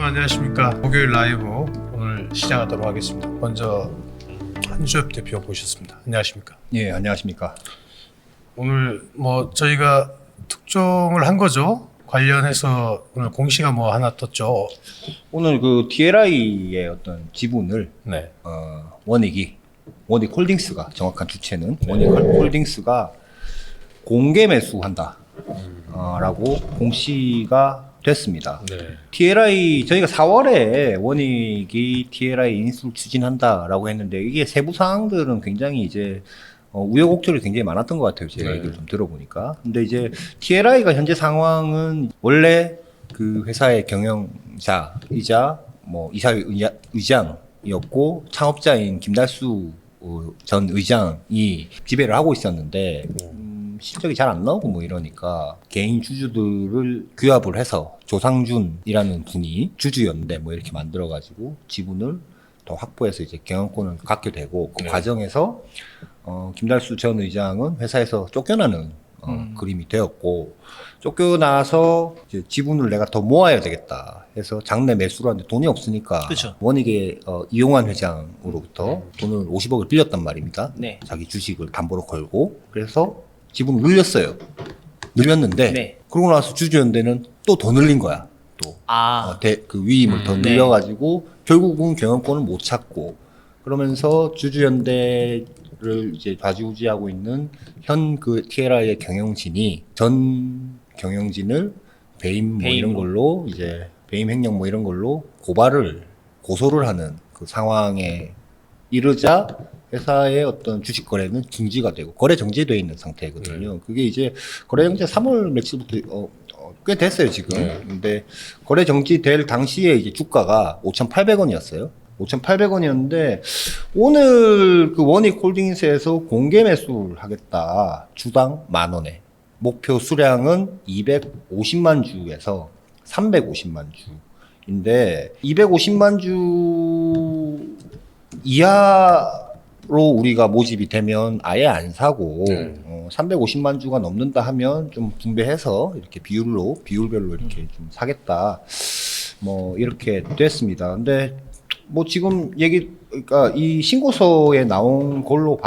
여러분 안녕하십니까. 목요일 라이브 오늘 시작하도록 하겠습니다. 먼저 한주엽 대표 모셨습니다. 안녕하십니까. 예, 안녕하십니까. 오늘 저희가 특종을 한 거죠. 관련해서 오늘 공시가 하나 떴죠. 오늘 그 TLI의 어떤 지분을 네. 원익 홀딩스가 정확한 주체는 원익 홀딩스가 공개 매수한다 라고 공시가 됐습니다. 네. TLI 저희가 4월에 원익이 TLI 인수를 추진한다라고 했는데 이게 세부 사항들은 굉장히 이제 우여곡절이 굉장히 많았던 것 같아요. 제가 네. 얘기를 좀 들어보니까. 근데 이제 TLI가 현재 상황은 원래 그 회사의 경영자이자 이사회 의장이었고 창업자인 김달수 전 의장이 지배를 하고 있었는데 실적이 잘 안 나오고 이러니까 개인 주주들을 규합을 해서 조상준이라는 분이 주주였는데 이렇게 만들어가지고 지분을 더 확보해서 이제 경영권을 갖게 되고 그 네. 과정에서 김달수 전 의장은 회사에서 쫓겨나는 그림이 되었고 쫓겨나서 이제 지분을 내가 더 모아야 되겠다 해서 장내 매수를 하는데 돈이 없으니까 그쵸. 원익의 이용환 회장으로부터 돈을 50억을 빌렸단 말입니다. 네. 자기 주식을 담보로 걸고 그래서 지분을 늘렸어요. 늘렸는데 네. 그러고 나서 주주연대는 또 더 늘린 거야. 또 그 위임을 더 네. 늘려가지고 결국은 경영권을 못 찾고 그러면서 주주연대를 이제 좌지우지하고 있는 현 그 TLI의 경영진이 전 경영진을 배임 이런 걸로 이제 배임 횡령 이런 걸로 고소를 하는 그 상황에 이르자 회사의 어떤 주식 거래는 중지가 되고 거래 정지되어 있는 상태거든요. 그게 이제 거래 정지 3월 며칠부터 꽤 됐어요 지금. 근데 거래 정지될 당시에 이제 주가가 5,800원이었어요. 5,800원이었는데 오늘 그 원익홀딩스에서 공개 매수를 하겠다. 주당 10,000원에 목표 수량은 250만 주에서 350만 주인데 250만 주 이하로 우리가 모집이 되면 아예 안 사고 350만 주가 넘는다 하면 좀 분배해서 이렇게 비율별로 이렇게 좀 사겠다 이렇게 됐습니다. 근데 지금 그러니까 이 신고서에 나온 걸로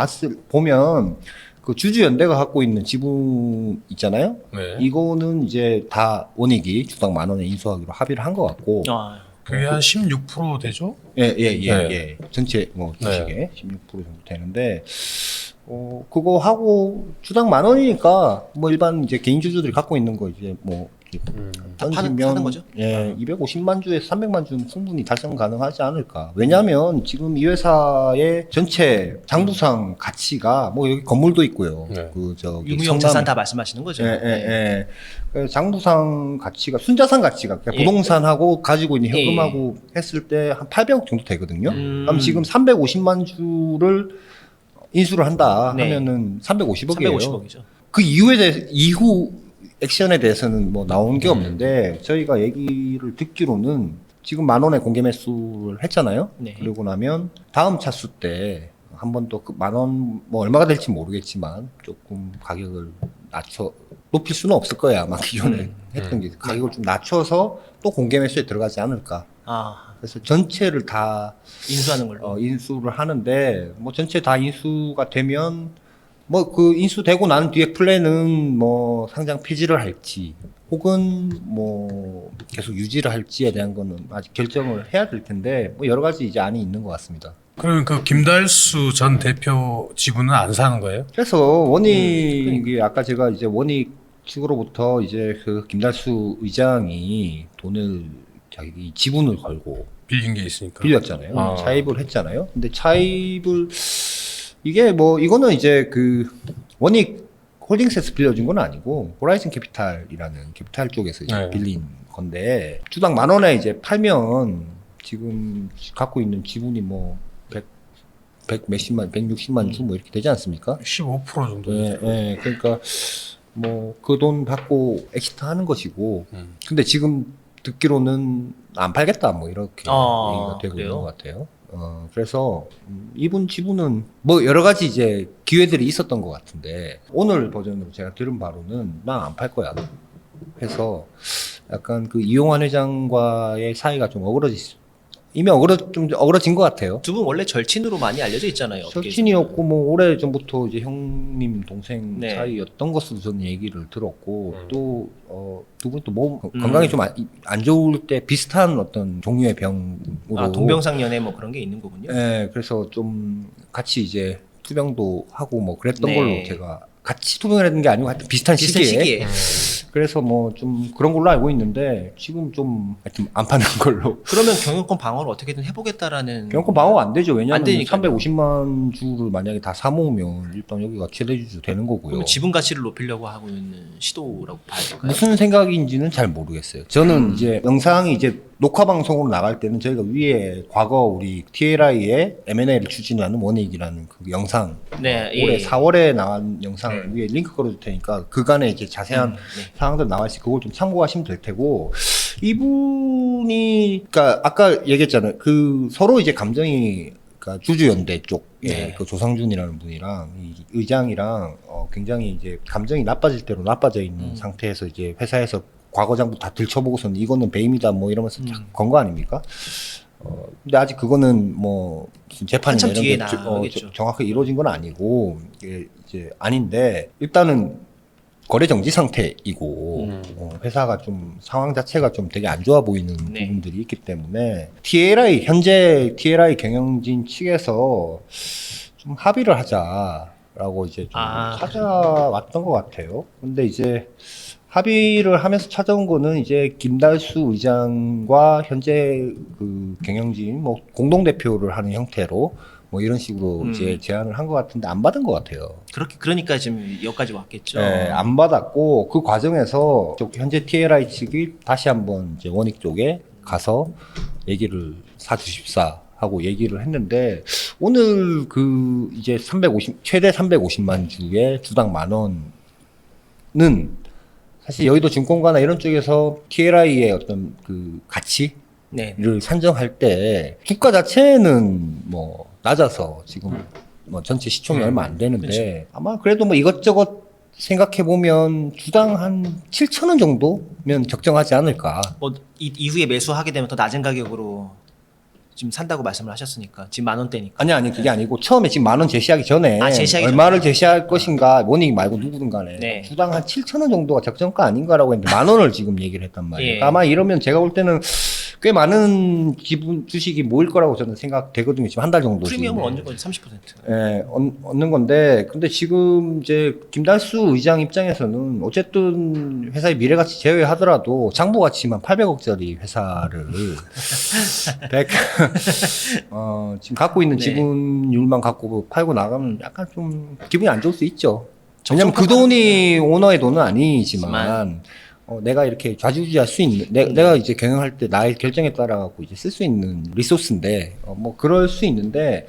보면 그 주주연대가 갖고 있는 지분 있잖아요. 네. 이거는 이제 다 원익이 주당 10,000원에 인수하기로 합의를 한 것 같고 그게 한 16% 되죠? 예. 전체 주식의 16% 정도 되는데 그거 하고 주당 10,000원이니까 일반 이제 개인 주주들이 갖고 있는 거 이제 사는 거죠? 예, 250만 주에서 300만 주는 충분히 달성 가능하지 않을까. 왜냐하면 지금 이 회사의 전체 장부상 가치가 여기 건물도 있고요. 네. 유무형 자산 다 말씀하시는 거죠? 예. 그 장부상 가치가 순자산 가치가 그러니까 부동산하고 가지고 있는 현금하고 했을 때 한 800억 정도 되거든요. 그럼 지금 350만 주를 인수를 한다 하면은 350억이에요. 350억이죠. 그 이후 액션에 대해서는 나온 게 없는데 저희가 얘기를 듣기로는 지금 10,000원에 공개 매수를 했잖아요. 네. 그러고 나면 다음 차수 때 한 번 더 그 10,000원 얼마가 될지 모르겠지만 조금 가격을 높일 수는 없을 거야. 아마 기존에 했던 게 가격을 좀 낮춰서 또 공개 매수에 들어가지 않을까. 그래서 전체를 다 인수하는 걸로. 인수를 하는데 전체 다 인수가 되면 그 인수되고 난 뒤에 플랜은 상장 폐지를 할지 혹은 계속 유지를 할지에 대한 거는 아직 결정을 해야 될 텐데 여러 가지 이제 안이 있는 것 같습니다. 그러면 그 김달수 전 대표 지분은 안 사는 거예요? 그래서 원익이 아까 제가 이제 원익 측으로부터 이제 그 김달수 의장이 돈을 자기 지분을 걸고 빌린 게 있으니까. 빌렸잖아요. 차입을 했잖아요. 근데 차입을 이게 이거는 이제 그 원익 홀딩스에서 빌려준 건 아니고 호라이즌 캐피탈이라는 캐피탈 쪽에서 이제 빌린 건데 주당 10,000원에 이제 팔면 지금 갖고 있는 지분이 160만 주 이렇게 되지 않습니까? 15% 정도. 예. 그러니까 그 돈 받고 엑시트 하는 것이고 근데 지금 듣기로는 안 팔겠다 이렇게 얘기가 되고 있는 것 같아요. 그래서 이분 지분은 여러 가지 이제 기회들이 있었던 것 같은데 오늘 버전으로 제가 들은 바로는 난 안 팔 거야 해서 약간 그 이용환 회장과의 사이가 좀 이미 좀 어그러진 것 같아요. 두 분 원래 절친으로 많이 알려져 있잖아요. 업계에서. 절친이었고 뭐 오래 전부터 이제 형님 동생 네. 사이였던 것으로 저는 얘기를 들었고 또 두 분 또 몸 건강이 좀 안 좋을 때 비슷한 어떤 종류의 병으로 동병상련에 뭐 그런 게 있는 거군요. 네, 그래서 좀 같이 이제 투병도 하고 뭐 그랬던 네. 걸로 제가 같이 투병을 했던 게 아니고 하여튼 비슷한 시기에 그래서 뭐 좀 그런 걸로 알고 있는데 지금 좀 하여튼 안 파는 걸로. 그러면 경영권 방어를 어떻게든 해보겠다라는. 경영권 방어가 안 되죠. 안 왜냐하면 되니까요. 350만 주를 만약에 다 사모으면 일단 여기가 최대 주주 되는 거고요. 그러면 지분 가치를 높이려고 하고 있는 시도라고 봐야 될까요? 무슨 생각인지는 잘 모르겠어요. 저는 이제 영상이 이제 녹화 방송으로 나갈 때는 저희가 위에 과거 우리 TLI의 M&A를 추진하는 원익이라는 그 영상 네, 올해 예. 4월에 나온 영상 위에 링크 걸어줄 테니까 그간에 이제 자세한 네. 사항들 나와 있으니 그걸 좀 참고하시면 될 테고 이분이 그러니까 아까 얘기했잖아요. 그 서로 이제 감정이 그러니까 주주연대 쪽에 네. 그 조상준이라는 분이랑 이 의장이랑 굉장히 이제 감정이 나빠질 대로 나빠져 있는 상태에서 이제 회사에서 과거 장부 다 들춰보고서는 이거는 배임이다 뭐 이러면서 건 거 아닙니까? 근데 아직 그거는 뭐 무슨 재판이나 한참 뒤에 이런 게 나오겠죠. 정확하게 이루어진 건 아니고 이게 이제 아닌데 일단은 거래 정지 상태이고 회사가 좀 상황 자체가 좀 되게 안 좋아 보이는 네. 부분들이 있기 때문에 현재 TLI 경영진 측에서 좀 합의를 하자라고 이제 좀 찾아왔던 것 같아요. 근데 이제 합의를 하면서 찾아온 거는 이제 김달수 의장과 현재 그 경영진 뭐 공동 대표를 하는 형태로 뭐 이런 식으로 이제 제안을 한 것 같은데 안 받은 것 같아요. 그러니까 지금 여기까지 왔겠죠. 네, 안 받았고 그 과정에서 현재 TLI 측이 다시 한번 이제 원익 쪽에 가서 얘기를 사주십사 하고 얘기를 했는데 오늘 그 이제 최대 350만 주에 주당 10,000원은 사실 여의도 증권가나 이런 쪽에서 TLI의 어떤 그 가치를 네. 산정할 때 주가 자체는 뭐 낮아서 지금 뭐 전체 시총이 얼마 안 되는데 그렇죠. 아마 그래도 뭐 이것저것 생각해 보면 주당 한 7,000원 정도면 적정하지 않을까. 뭐 이후에 매수하게 되면 더 낮은 가격으로 지금 산다고 말씀을 하셨으니까 지금 10,000원대니까. 아니 그게 아니고 처음에 지금 10,000원 제시하기 전에 제시하기 얼마를 제시할 것인가 원익 말고 누구든 간에 네. 주당 한 7,000원 정도가 적정가 아닌가라고 했는데 10,000원을 지금 얘기를 했단 말이에요. 예. 아마 이러면 제가 볼 때는 꽤 많은 주식이 모일 거라고 저는 생각되거든요. 지금 한 달 정도. 프리미엄을 지금. 얻는 거죠. 30%. 예, 얻는 건데, 근데 지금 이제 김달수 의장 입장에서는 어쨌든 회사의 미래가치 제외하더라도 장부가치만 800억짜리 회사를 지금 갖고 있는 네. 지분율만 갖고 팔고 나가면 약간 좀 기분이 안 좋을 수 있죠. 왜냐면 그 돈이 오너의 돈은 아니지만 내가 이렇게 좌지우지할 수 있는 내가 이제 경영할 때 나의 결정에 따라 갖고 이제 쓸 수 있는 리소스인데 뭐 그럴 수 있는데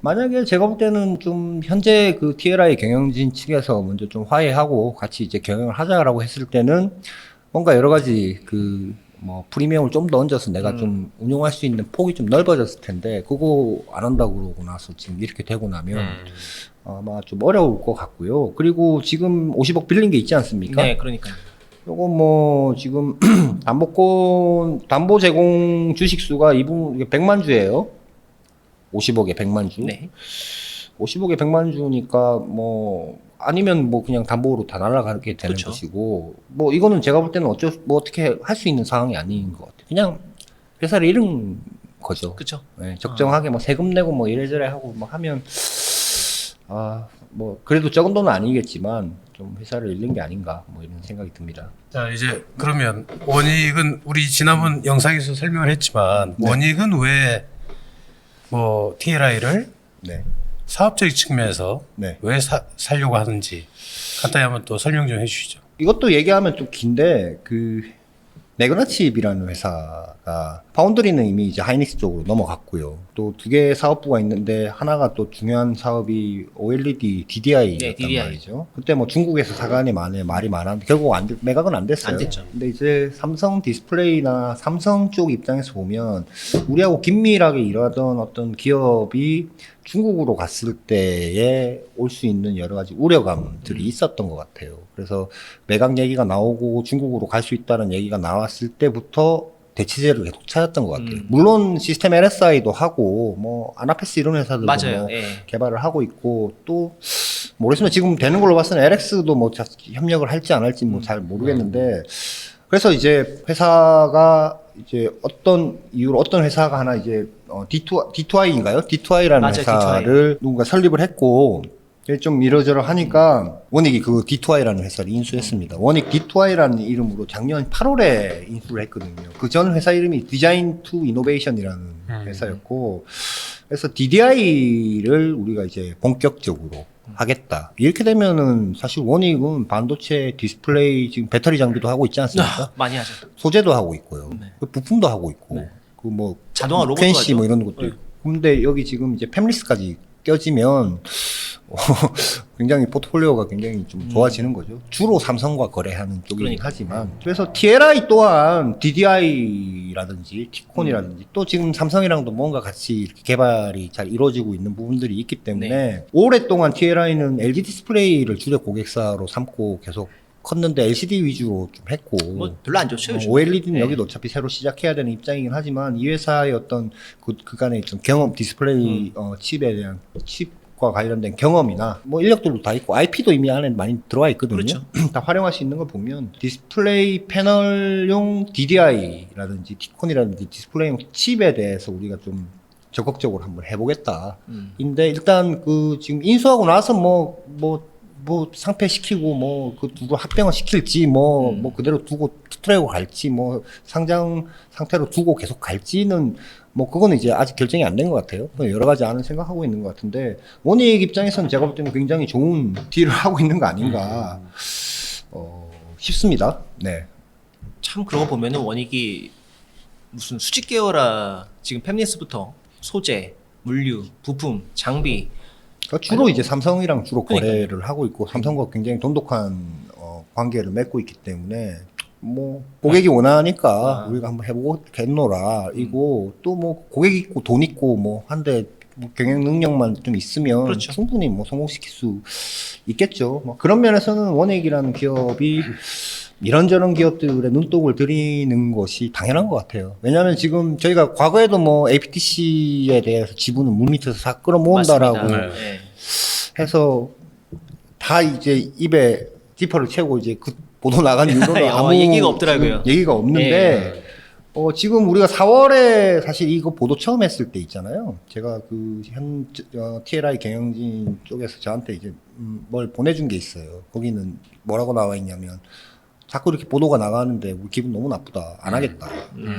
만약에 제가 볼 때는 좀 현재 그 TLI 경영진 측에서 먼저 좀 화해하고 같이 이제 경영을 하자라고 했을 때는 뭔가 여러 가지 그 뭐 프리미엄을 좀 더 얹어서 내가 좀 운용할 수 있는 폭이 좀 넓어졌을 텐데 그거 안 한다고 그러고 나서 지금 이렇게 되고 나면 아마 좀 어려울 것 같고요. 그리고 지금 50억 빌린 게 있지 않습니까? 네, 그러니까요. 요거 뭐 지금 담보 제공 주식 수가 이분 100만 주예요. 50억에 100만 주. 네. 50억에 100만 주니까 뭐 아니면 뭐 그냥 담보로 다 날아가게 되는 그쵸. 것이고 뭐 이거는 제가 볼 때는 어떻게 할 수 있는 상황이 아닌 것 같아요. 그냥 회사를 잃은 거죠. 그렇죠. 네, 적정하게 뭐 세금 내고 뭐 이래저래 하고 막 하면 뭐 그래도 적은 돈은 아니겠지만 좀 회사를 잃는 게 아닌가 뭐 이런 생각이 듭니다. 자 이제 그러면 원익은 우리 지난번 영상에서 설명을 했지만 원익은 왜 뭐 TLI를 네. 사업적인 측면에서 네. 왜 살려고 하는지 간단히 한번 또 설명 좀 해주시죠. 이것도 얘기하면 좀 긴데 그 매그나칩이라는 회사가 파운드리는 이미 이제 하이닉스 쪽으로 넘어갔고요. 또 두 개의 사업부가 있는데 하나가 또 중요한 사업이 OLED DDI였단 네, DDI. 말이죠. 그때 뭐 중국에서 사간이 말이 많았는데 결국 매각은 안 됐어요. 안 됐죠. 근데 이제 삼성 디스플레이나 삼성 쪽 입장에서 보면 우리하고 긴밀하게 일하던 어떤 기업이 중국으로 갔을 때에 올 수 있는 여러 가지 우려감들이 있었던 것 같아요. 그래서 매각 얘기가 나오고 중국으로 갈 수 있다는 얘기가 나왔을 때부터 대체제를 계속 찾았던 것 같아요. 물론 시스템 LSI도 하고 뭐 아나페스 이런 회사들도 맞아요. 뭐 예. 개발을 하고 있고 또 모르겠으면 지금 되는 걸로 봤을 때는 LX도 뭐 협력을 할지 안 할지 뭐 잘 모르겠는데 그래서 이제 회사가 이제 어떤 이유로 어떤 회사가 하나 이제 D2I인가요? D2I라는 맞아요, 회사를 누군가 설립을 했고 이게 좀 이러저러 하니까 원익이 그 D2I라는 회사를 인수했습니다. 원익 D2I라는 이름으로 작년 8월에 인수를 했거든요. 그 전 회사 이름이 디자인 투 이노베이션이라는 회사였고 그래서 DDI를 우리가 이제 본격적으로 하겠다. 이렇게 되면은 사실 원익은 반도체 디스플레이 지금 배터리 장비도 하고 있지 않습니까? 많이 하죠. 소재도 하고 있고요. 네. 그 부품도 하고 있고 네. 그 뭐 자동화 로봇도 펜시 하죠. 뭐 이런 것도 네. 있고. 근데 여기 지금 이제 팸리스까지 껴지면 굉장히 포트폴리오가 굉장히 좀 좋아지는 거죠. 주로 삼성과 거래하는 쪽이긴 그러니까요. 하지만 그래서 TLI 또한 DDI라든지 T콘이라든지 또 지금 삼성이랑도 뭔가 같이 이렇게 개발이 잘 이루어지고 있는 부분들이 있기 때문에 오랫동안 TLI는 LG 디스플레이를 주력 고객사로 삼고 계속 컸는데 LCD 위주로 좀 했고 뭐 별로 안 좋죠. 요즘. OLED는 네. 여기도 어차피 새로 시작해야 되는 입장이긴 하지만 이 회사의 어떤 그간의 좀 경험 디스플레이 칩에 대한 칩과 관련된 경험이나 뭐 인력들도 다 있고 IP도 이미 안에 많이 들어와 있거든요. 그렇죠. 다 활용할 수 있는 걸 보면 디스플레이 패널용 DDI라든지 T콘이라든지 디스플레이용 칩에 대해서 우리가 좀 적극적으로 한번 해보겠다. 인데 일단 그 지금 인수하고 나서 뭐 상폐시키고 뭐 그 두고 합병을 시킬지 뭐 그대로 두고 투트랙으로 갈지 뭐 상장 상태로 두고 계속 갈지는 뭐 그거는 이제 아직 결정이 안 된 것 같아요. 여러 가지 안을 생각하고 있는 것 같은데 원익 입장에서는 제가 볼 때는 굉장히 좋은 딜을 하고 있는 거 아닌가 싶습니다. 네. 참 그러고 보면은 원익이 무슨 수직 계열화 지금 팹리스부터 소재, 물류, 부품, 장비 그러니까 주로 이제 삼성이랑 주로 그러니까요. 거래를 하고 있고 삼성과 굉장히 돈독한 관계를 맺고 있기 때문에 뭐 고객이 원하니까 우리가 한번 해보겠노라 이고 또 뭐 고객 있고 돈 있고 뭐 한데 뭐 경영 능력만 좀 있으면 그렇죠. 충분히 뭐 성공시킬 수 있겠죠. 뭐 그런 면에서는 원익이라는 기업이 이런저런 기업들의 눈독을 들이는 것이 당연한 것 같아요. 왜냐하면 지금 저희가 과거에도 뭐 APTC에 대해서 지분을 물밑에서 다 끌어모은다라고 맞습니다. 네. 네. 해서 다 이제 입에 지퍼를 채우고 이제 그 보도 나간 이후로는 아무 얘기가 없더라고요. 지금 얘기가 없는데 지금 우리가 4월에 사실 이거 보도 처음 했을 때 있잖아요. 제가 그 TLI 경영진 쪽에서 저한테 이제 뭘 보내준 게 있어요. 거기는 뭐라고 나와 있냐면 자꾸 이렇게 보도가 나가는데 우리 기분 너무 나쁘다. 안 하겠다.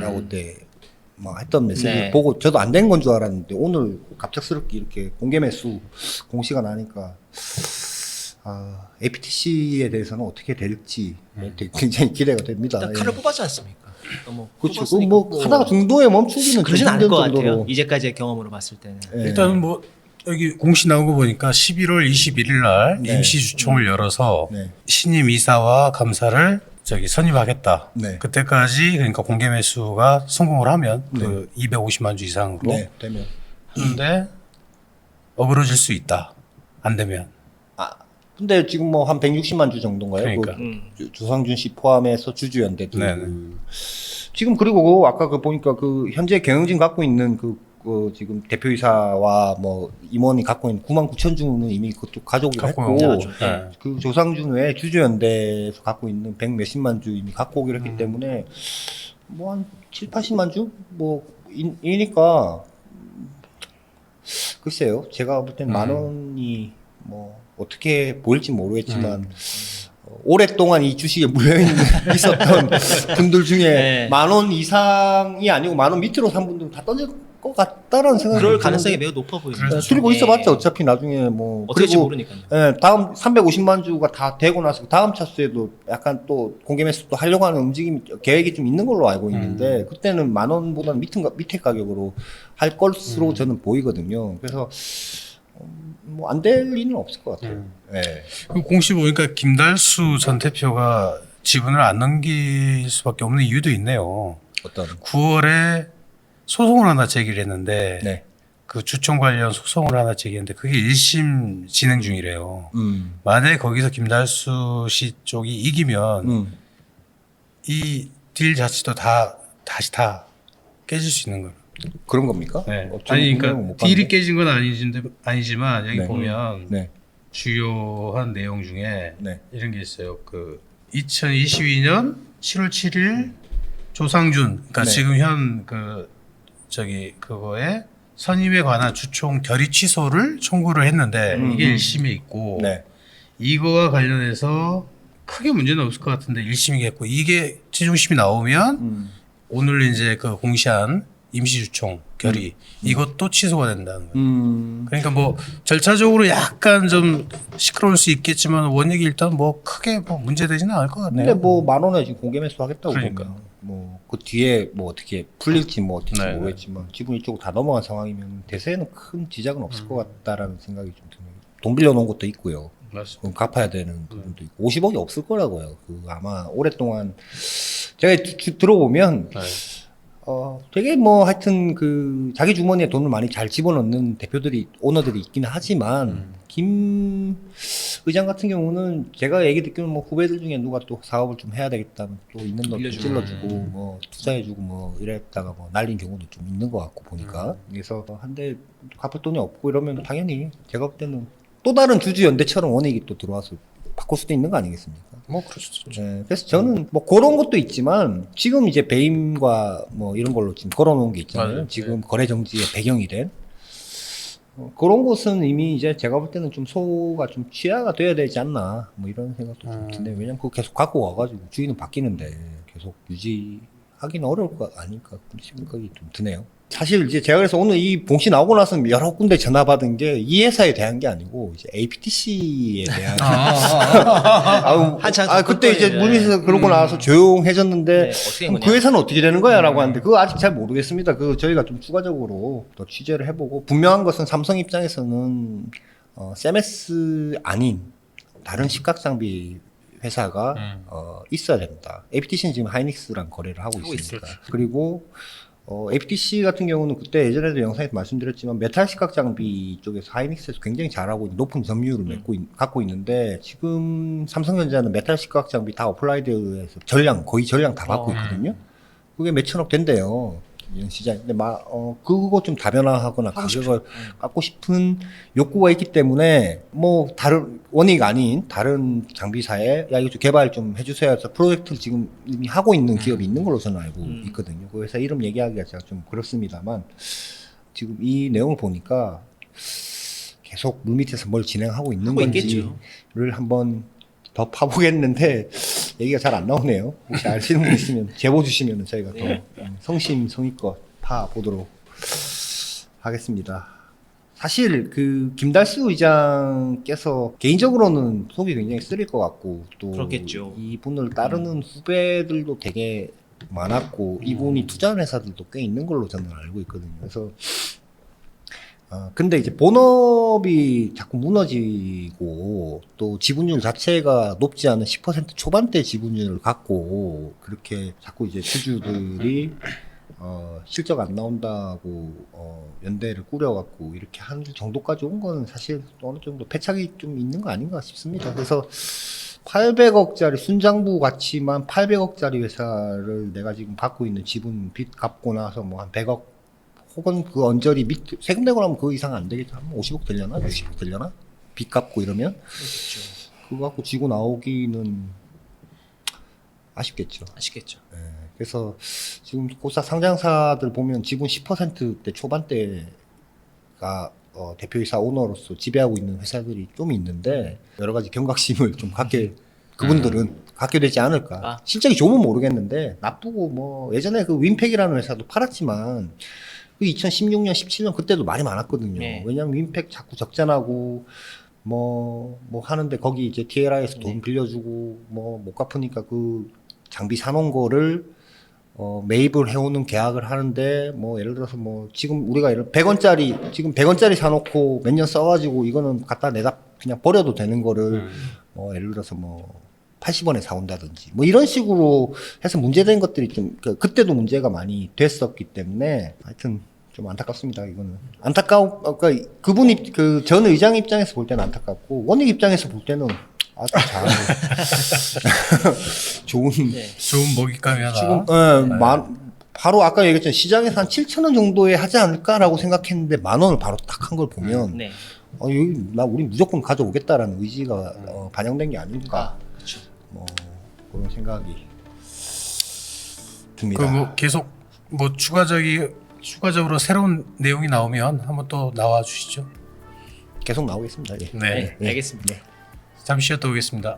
라고 그때 막 했던 메시지를 네. 보고 저도 안 된 건 줄 알았는데 오늘 갑작스럽게 이렇게 공개 매수 공시가 나니까 APTC에 대해서는 어떻게 될지 되게 굉장히 기대가 됩니다. 일단 예. 칼을 뽑았지 않습니까? 너무 그렇죠. 뽑았으니까 뭐 하다가 중도에 멈추기는 그러진 좀 않을 것 힘든 같아요. 정도로. 이제까지의 경험으로 봤을 때는. 예. 일단은 뭐 여기 공시 나온 거 보니까 11월 21일 날 네. 임시 주총을 열어서 네. 신임 이사와 감사를 선임하겠다. 네. 그때까지 그러니까 공개 매수가 성공을 하면 그 250만 주 이상으로 네, 되면. 하는데 어그러질 수 있다. 안 되면. 근데 지금 뭐 한 160만 주 정도인가요? 그러니까. 주상준 씨 포함해서 주주연대도. 네네. 지금 그리고 아까 그 보니까 그 현재 경영진 갖고 있는 그 지금 대표이사와 뭐 임원이 갖고 있는 9만 9천 주는 이미 그것도 가족이 갖고 했고 오죠. 네. 그 조상준 외에 주주연대에서 갖고 있는 100 몇십만 주 이미 갖고 오기로 했기 때문에 뭐 한 7, 80만 주? 뭐 이니까 글쎄요. 제가 볼 땐 만 원이 뭐 어떻게 보일지 모르겠지만 오랫동안 이 주식에 있었던 분들 중에 네. 만 원 이상이 아니고 만 원 밑으로 산 분들은 다 던질 것 같다라는 생각이 그럴 드는데. 가능성이 매우 높아 보입니다. 그렇죠. 줄이고 예. 있어봤자 어차피 나중에 뭐 어떻게 될지 그리고 모르니까요. 예, 다음 350만 주가 다 되고 나서 그 다음 차수에도 약간 또 공개 매수 또 하려고 하는 움직임 계획이 좀 있는 걸로 알고 있는데 그때는 만 원보다는 밑에 가격으로 할 것으로 저는 보이거든요. 그래서 뭐 안 될 리는 없을 것 같아요. 예. 그 공시 보니까 김달수 전 대표가 지분을 안 넘길 수밖에 없는 이유도 있네요. 어떤 9월에 소송을 하나 제기를 했는데 네. 그 주총 관련 소송을 하나 제기했는데 그게 1심 진행 중이래요. 만약에 거기서 김달수 씨 쪽이 이기면 이 딜 자체도 다시 깨질 수 있는 거예요. 그런 겁니까? 네. 어쩌면 아니 분명히 그러니까 못 딜이 봤는데. 깨진 건 아니지만 여기 네. 보면 네. 주요한 내용 중에 네. 이런 게 있어요. 그 2022년 7월 7일 조상준, 그러니까 네. 지금 현 그거에 선임에 관한 주총 결의 취소를 청구를 했는데 이게 1심에 있고 네. 이거와 관련해서 크게 문제는 없을 것 같은데 1심이 했고 이게 최종심이 나오면 오늘 이제 그 공시한 임시주총 결의 이것도 취소가 된다는 거예요. 그러니까 뭐 절차적으로 약간 좀 시끄러울 수 있겠지만 원익이 일단 뭐 크게 뭐 문제되지는 않을 것 같네요. 근데 뭐 10,000원에 지금 공개 매수하겠다고 그러니까. 보면 뭐 그 뒤에 뭐 어떻게 풀릴지 뭐 어떨지 네, 모르겠지만 지분 이쪽으로 다 넘어간 상황이면 대세에는 큰 지장은 없을 것 같다라는 생각이 좀 드네요. 돈 빌려놓은 것도 있고요. 맞습니다. 그럼 갚아야 되는 부분도 있고 50억이 없을 거라고요. 그 아마 오랫동안 제가 들어보면 네. 되게 뭐 하여튼 그 자기 주머니에 돈을 많이 잘 집어넣는 오너들이 있기는 하지만 김 의장 같은 경우는 제가 얘기 듣기로는 뭐 후배들 중에 누가 또 사업을 좀 해야 되겠다면 또 있는 돈 빌려주고. 찔러주고 뭐 투자해주고 뭐 이랬다가 뭐 날린 경우도 좀 있는 것 같고 보니까 그래서 한데 갚을 돈이 없고 이러면 당연히 제가 볼 때는 또 다른 주주연대처럼 원익이 또 들어와서 바꿀 수도 있는 거 아니겠습니까? 뭐 그럴 수 있죠. 네, 그래서 저는 뭐 그런 것도 있지만 지금 이제 배임과 뭐 이런 걸로 지금 걸어놓은 게 있잖아요. 맞아요. 지금 거래 정지의 배경이 된 그런 것은 이미 이제 제가 볼 때는 좀 소가 좀 취하가 돼야 되지 않나 뭐 이런 생각도 좀 드네요. 왜냐면 그거 계속 갖고 와가지고 주인은 바뀌는데 계속 유지하기는 어려울 거 아닐까 그런 생각이 좀 드네요. 사실 이제 제가 그래서 오늘 이 봉시 나오고 나서 여러 군데 전화 받은 게 이 회사에 대한 게 아니고 이제 APTC에 대한 한참 그때 이제 예. 물밑에서 그러고 나와서 조용해졌는데 네, 어떻게 된 그럼 거냐? 그 회사는 어떻게 되는 거야라고 하는데 그거 아직 잘 모르겠습니다. 그 저희가 좀 추가적으로 더 취재를 해보고 분명한 것은 삼성 입장에서는 세메스 아닌 다른 시각 장비 회사가 있어야 됩니다. APTC는 지금 하이닉스랑 거래를 하고 있으니까. 그리고 APTC 같은 경우는 그때 예전에도 영상에서 말씀드렸지만 메탈 시각 장비 쪽에서 하이닉스에서 굉장히 잘하고 있는 높은 점유율을 갖고 있는데 지금 삼성전자는 메탈 시각 장비 다 어플라이드에서 거의 전량 다 받고 있거든요. 그게 몇천억 된대요. 이런 시장. 근데 그거 좀 다변화하거나 가격을 깎고 싶은 욕구가 있기 때문에 뭐 다른 원익 아닌 다른 장비사에 야 이거 좀 개발 좀 해주세요 해서 프로젝트를 지금 이미 하고 있는 기업이 있는 걸로 저는 알고 있거든요. 그 회사 이름 얘기하기가 제가 좀 그렇습니다만 지금 이 내용을 보니까 계속 물밑에서 뭘 진행하고 있는 하고 건지를 있겠죠. 한번 더 파보겠는데 얘기가 잘 안 나오네요. 혹시 아시는 분 있으면 제보 주시면 저희가 더 성심성의껏 파보도록 하겠습니다. 사실 그 김달수 의장께서 개인적으로는 속이 굉장히 쓰릴 것 같고 또 그렇겠죠. 이분을 따르는 후배들도 되게 많았고 이분이 투자한 회사들도 꽤 있는 걸로 저는 알고 있거든요. 그래서 근데 이제 본업이 자꾸 무너지고 또 지분율 자체가 높지 않은 10% 초반대 지분율을 갖고 그렇게 자꾸 이제 주주들이 실적 안 나온다고 연대를 꾸려갖고 이렇게 한 정도까지 온 거는 사실 어느 정도 패착이 좀 있는 거 아닌가 싶습니다. 그래서 800억짜리 순장부 가치만 800억짜리 회사를 내가 지금 갖고 있는 지분 빚 갚고 나서 뭐 한 100억 혹은 그 언저리 세금 내고 나면 그 이상 안 되겠죠. 한 50억 되려나? 60억 되려나? 빚 갚고 이러면? 그거 갖고 지고 나오기는 아쉽겠죠. 아시겠죠. 그래서 지금 고사 상장사들 보면 지분 10%대 초반대가 대표이사 오너로서 지배하고 있는 회사들이 좀 있는데 여러 가지 경각심을 좀 그분들은 갖게 되지 않을까. 실적이 좋으면 모르겠는데 나쁘고 뭐 예전에 그 윈팩이라는 회사도 팔았지만 그 2016년, 17년 그때도 말이 많았거든요. 네. 왜냐면 윈팩 자꾸 적자나고 뭐 하는데 거기 이제 TLI에서 돈 빌려주고 뭐 못 갚으니까 그 장비 사놓은 거를 매입을 해오는 계약을 하는데 뭐 예를 들어서 뭐 지금 우리가 100원짜리 사놓고 몇 년 써가지고 이거는 갖다 내다 그냥 버려도 되는 거를 예를 들어서 뭐 80원에 사온다든지 뭐 이런 식으로 해서 문제된 것들이 좀 그때도 문제가 많이 됐었기 때문에 하여튼 좀 안타깝습니다. 이거는 그러니까 그분이 그 전 의장 입장에서 볼 때는 안타깝고 원익 입장에서 볼 때는 아주 잘 좋은 네. 좋은 먹잇감이 하나. 지금 바로 아까 얘기했잖아요. 시장에서 한 7,000원 정도에 하지 않을까라고 생각했는데 10,000원을 바로 딱 한 걸 보면 네. 여기 우리 무조건 가져오겠다라는 의지가 반영된 게 아닐까. 그렇죠. 뭐 그런 생각이 듭니다. 그 뭐 계속 뭐 추가적으로 새로운 내용이 나오면 한번 또 나와 주시죠. 계속 나오겠습니다. 예. 네. 네, 알겠습니다. 네. 잠시 쉬었다 오겠습니다.